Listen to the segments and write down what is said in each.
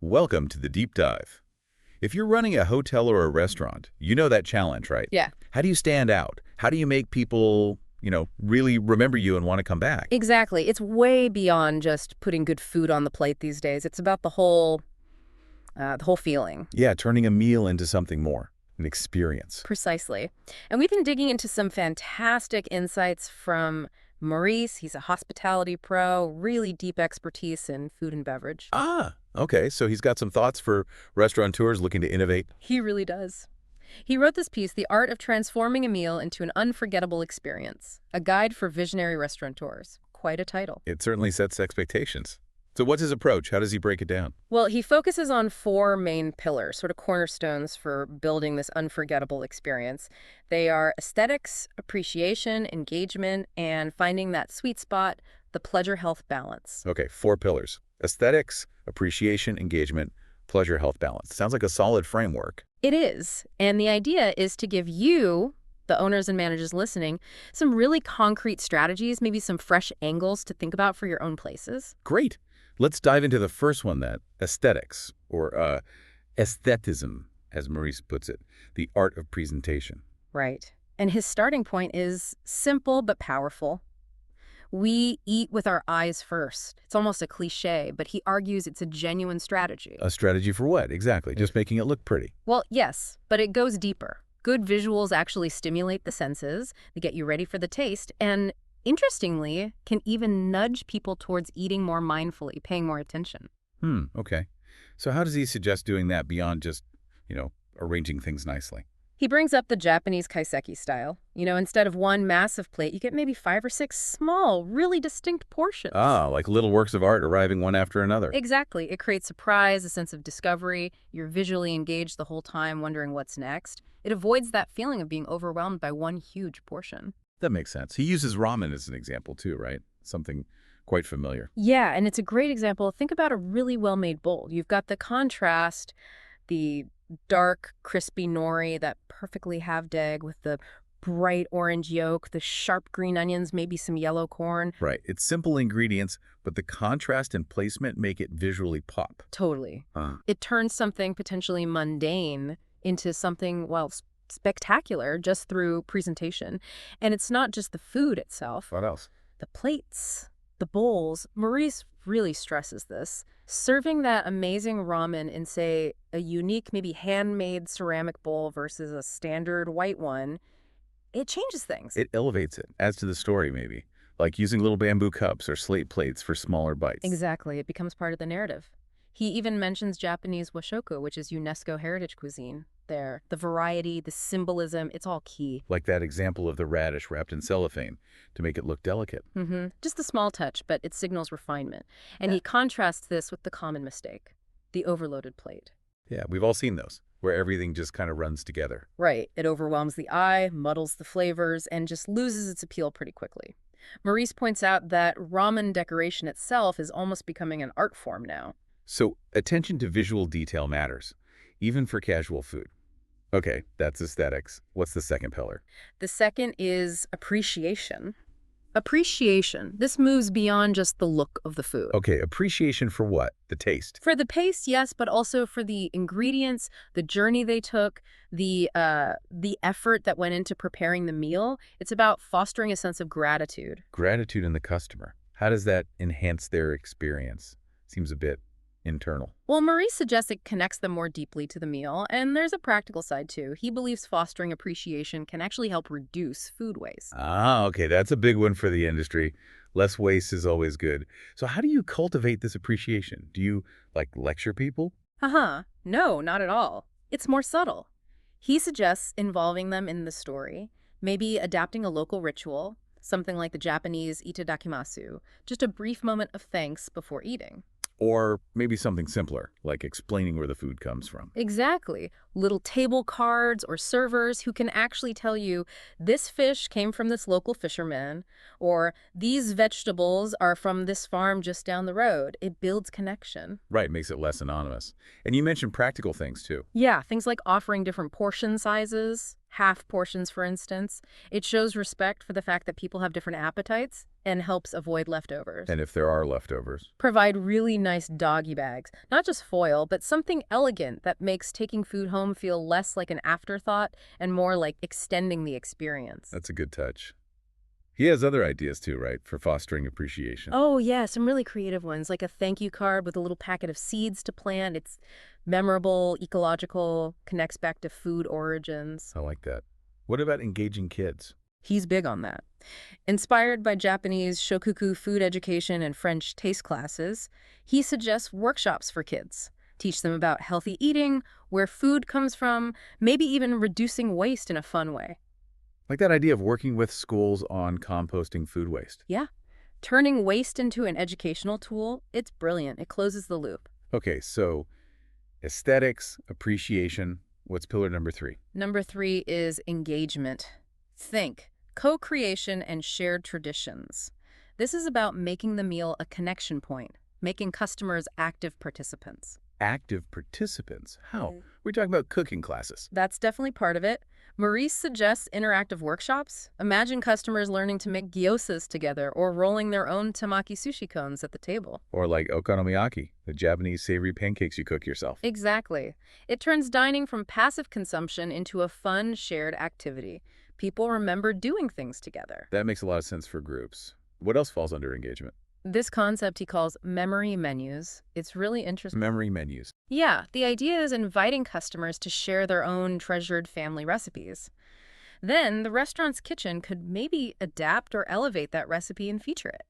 Welcome to the deep dive. If you're running a hotel or a restaurant, you know that challenge, right? Yeah, How do you stand out? How do you make people, really remember you and want to come back? exactly. It's way beyond just putting good food on the plate these days. It's about the whole feeling. Yeah, turning a meal into something more, an experience. Precisely. And we've been digging into some fantastic insights from Maurice. He's a hospitality pro, really deep expertise in food and beverage. Ah, okay, so he's got some thoughts for restaurateurs looking to innovate. He really does. He wrote this piece, The Art of Transforming a Meal into an Unforgettable Experience, a guide for visionary restaurateurs. Quite a title. It certainly sets expectations. So what's his approach? How does he break it down? Well, he focuses on four main pillars, sort of cornerstones for building this unforgettable experience. They are aesthetics, appreciation, engagement, and finding that sweet spot, the pleasure-health balance. Okay, four pillars. Aesthetics, appreciation, engagement, pleasure, health, balance. Sounds like a solid framework. It is, and the idea is to give you, the owners and managers listening, some really concrete strategies, maybe some fresh angles to think about for your own places. Great. Let's dive into the first one then, aesthetics, or aesthetism, as Maurice puts it, the art of presentation. Right. And his starting point is simple but powerful. We eat with our eyes first. It's almost a cliche, but he argues it's a genuine strategy. A strategy for what, exactly? Just making it look pretty. Well, yes, but it goes deeper. Good visuals actually stimulate the senses, they get you ready for the taste, and interestingly, can even nudge people towards eating more mindfully, paying more attention. Okay. So how does he suggest doing that beyond just, arranging things nicely? He brings up the Japanese kaiseki style. Instead of one massive plate, you get maybe 5 or 6 small, really distinct portions. Ah, like little works of art arriving one after another. Exactly. It creates surprise, a sense of discovery. You're visually engaged the whole time, wondering what's next. It avoids that feeling of being overwhelmed by one huge portion. That makes sense. He uses ramen as an example too, right? Something quite familiar. Yeah, and it's a great example. Think about a really well-made bowl. You've got the contrast, the dark, crispy nori, that perfectly halved egg with the bright orange yolk, the sharp green onions, maybe some yellow corn. Right. It's simple ingredients, but the contrast and placement make it visually pop. Totally. Uh, It turns something potentially mundane into something, well, spectacular just through presentation. And it's not just the food itself. what else? The plates, the bowls. Maurice really stresses this. Serving that amazing ramen in, say, a unique, maybe handmade ceramic bowl versus a standard white one, it changes things. It elevates it, adds to the story maybe, like using little bamboo cups or slate plates for smaller bites. Exactly. It becomes part of the narrative. He even mentions Japanese washoku, which is UNESCO heritage cuisine. There, the variety, the symbolism, it's all key. Like that example of the radish wrapped in cellophane to make it look delicate. Just a small touch, but it signals refinement. And Yeah. he contrasts this with the common mistake, the overloaded plate. Yeah, we've all seen those, where everything just kind of runs together. Right. It overwhelms the eye, muddles the flavors, and just loses its appeal pretty quickly. Maurice points out that ramen decoration itself is almost becoming an art form now. So attention to visual detail matters, even for casual food. Okay, that's aesthetics. What's the second pillar? The second is appreciation. Appreciation. This moves beyond just the look of the food. Okay, appreciation for what? The taste. For the pace, yes, but also for the ingredients, the journey they took, the effort that went into preparing the meal. It's about fostering a sense of gratitude. Gratitude in the customer. How does that enhance their experience? Seems a bit internal. Well, Maurice suggests it connects them more deeply to the meal, and there's a practical side too. He believes fostering appreciation can actually help reduce food waste. Ah, okay, that's a big one for the industry. Less waste is always good. So how do you cultivate this appreciation? Do you, lecture people? No, not at all. It's more subtle. He suggests involving them in the story, maybe adapting a local ritual, something like the Japanese itadakimasu, just a brief moment of thanks before eating. Or maybe something simpler, like explaining where the food comes from. Exactly. Little table cards or servers who can actually tell you, this fish came from this local fisherman, or these vegetables are from this farm just down the road. It builds connection. Right, makes it less anonymous. And you mentioned practical things too. Yeah, things like offering different portion sizes, half portions, for instance. It shows respect for the fact that people have different appetites and helps avoid leftovers. And if there are leftovers. Provide really nice doggy bags. Not just foil, but something elegant that makes taking food home feel less like an afterthought and more like extending the experience. That's a good touch. He has other ideas too, right, for fostering appreciation. Oh, yeah, some really creative ones, like a thank you card with a little packet of seeds to plant. It's memorable, ecological, connects back to food origins. I like that. What about engaging kids? He's big on that. Inspired by Japanese shokuku food education and French taste classes, he suggests workshops for kids. Teach them about healthy eating, where food comes from, maybe even reducing waste in a fun way. Like that idea of working with schools on composting food waste. Yeah. Turning waste into an educational tool, it's brilliant. It closes the loop. Okay, so aesthetics, appreciation. What's pillar number 3? Number 3 is engagement. Think, co-creation and shared traditions. This is about making the meal a connection point, making customers active participants. Active participants. How? We're talking about cooking classes. That's definitely part of it. Maurice suggests interactive workshops. Imagine customers learning to make gyozas together or rolling their own tamaki sushi cones at the table. Or like okonomiyaki, the Japanese savory pancakes you cook yourself. Exactly. It turns dining from passive consumption into a fun, shared activity. People remember doing things together. That makes a lot of sense for groups. What else falls under engagement? This concept he calls memory menus. It's really interesting. Memory menus. Yeah, the idea is inviting customers to share their own treasured family recipes. Then the restaurant's kitchen could maybe adapt or elevate that recipe and feature it.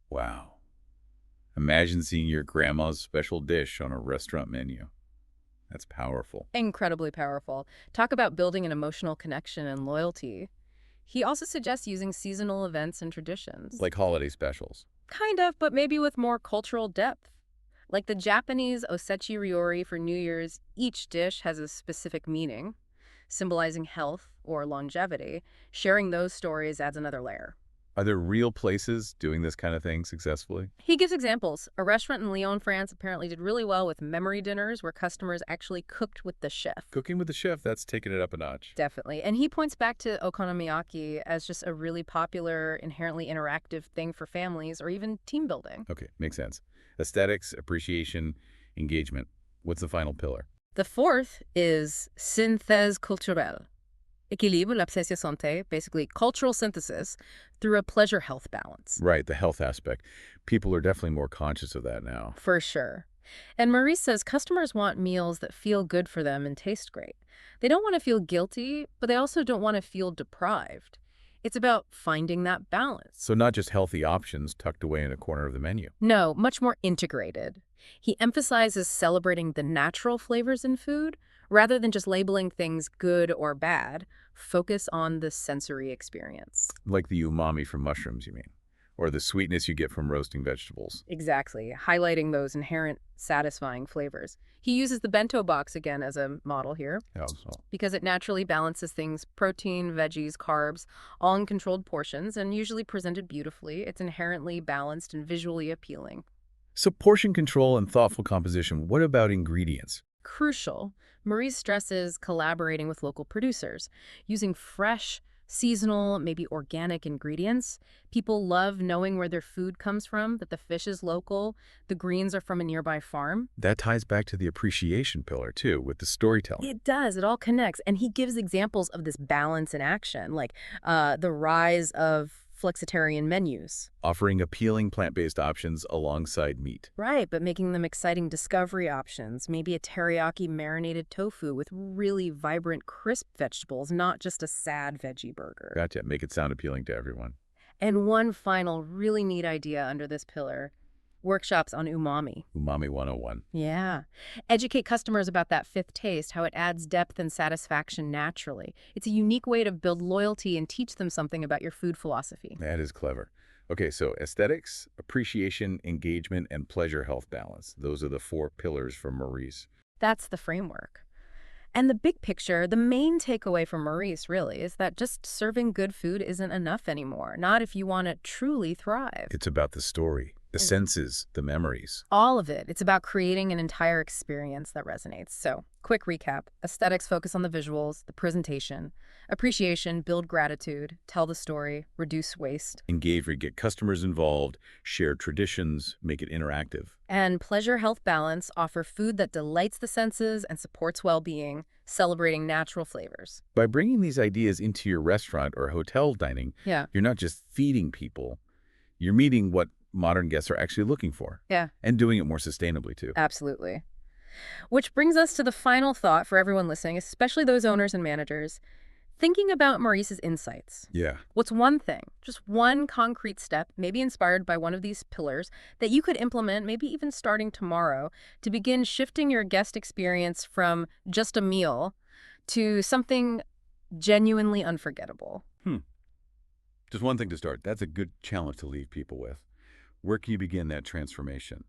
Wow. Imagine seeing your grandma's special dish on a restaurant menu. That's powerful. Incredibly powerful. Talk about building an emotional connection and loyalty. He also suggests using seasonal events and traditions. Like holiday specials. Kind of, but maybe with more cultural depth. Like the Japanese osechi ryori for New Year's, each dish has a specific meaning, symbolizing health or longevity. Sharing those stories adds another layer. Are there real places doing this kind of thing successfully? He gives examples. A restaurant in Lyon, France apparently did really well with memory dinners where customers actually cooked with the chef. Cooking with the chef, that's taking it up a notch. Definitely. And he points back to okonomiyaki as just a really popular, inherently interactive thing for families or even team building. Okay, makes sense. Aesthetics, appreciation, engagement. What's the final pillar? The fourth is synthèse culturelle. Équilibre, l'abscisse santé, basically cultural synthesis through a pleasure-health balance. Right, the health aspect. People are definitely more conscious of that now. For sure. And Maurice says customers want meals that feel good for them and taste great. They don't want to feel guilty, but they also don't want to feel deprived. It's about finding that balance. So not just healthy options tucked away in a corner of the menu. No, much more integrated. He emphasizes celebrating the natural flavors in food rather than just labeling things good or bad. Focus on the sensory experience. Like the umami from mushrooms, you mean? Or the sweetness you get from roasting vegetables. Exactly, highlighting those inherent satisfying flavors. He uses the bento box again as a model here because it naturally balances things, protein, veggies, carbs, all in controlled portions and usually presented beautifully. It's inherently balanced and visually appealing. So portion control and thoughtful composition, what about ingredients? Crucial. Maurice stresses collaborating with local producers, using fresh, seasonal, maybe organic ingredients. People love knowing where their food comes from, that the fish is local, the greens are from a nearby farm. That ties back to the appreciation pillar, too, with the storytelling. It does. It all connects. And he gives examples of this balance in action, like the rise of flexitarian menus. Offering appealing plant-based options alongside meat. Right, but making them exciting discovery options. Maybe a teriyaki marinated tofu with really vibrant, crisp vegetables, not just a sad veggie burger. Gotcha. Make it sound appealing to everyone. And one final really neat idea under this pillar. Workshops on umami. Umami 101. Yeah. Educate customers about that fifth taste, how it adds depth and satisfaction naturally. It's a unique way to build loyalty and teach them something about your food philosophy. That is clever. Okay, so aesthetics, appreciation, engagement, and pleasure health balance. Those are the 4 pillars for Maurice. That's the framework. And the big picture, the main takeaway from Maurice, really, is that just serving good food isn't enough anymore. Not if you want to truly thrive. It's about the story. The senses, the memories. All of it. It's about creating an entire experience that resonates. So, quick recap. Aesthetics focus on the visuals, the presentation. Appreciation, build gratitude, tell the story, reduce waste. Engage or get customers involved, share traditions, make it interactive. And pleasure health balance, offer food that delights the senses and supports well-being, celebrating natural flavors. By bringing these ideas into your restaurant or hotel dining, Yeah. you're not just feeding people, you're meeting what modern guests are actually looking for. Yeah. And doing it more sustainably, too. Absolutely. Which brings us to the final thought for everyone listening, especially those owners and managers. Thinking about Maurice's insights. Yeah. What's one thing, just one concrete step, maybe inspired by one of these pillars, that you could implement, maybe even starting tomorrow, to begin shifting your guest experience from just a meal to something genuinely unforgettable? Just one thing to start. That's a good challenge to leave people with. Where can you begin that transformation?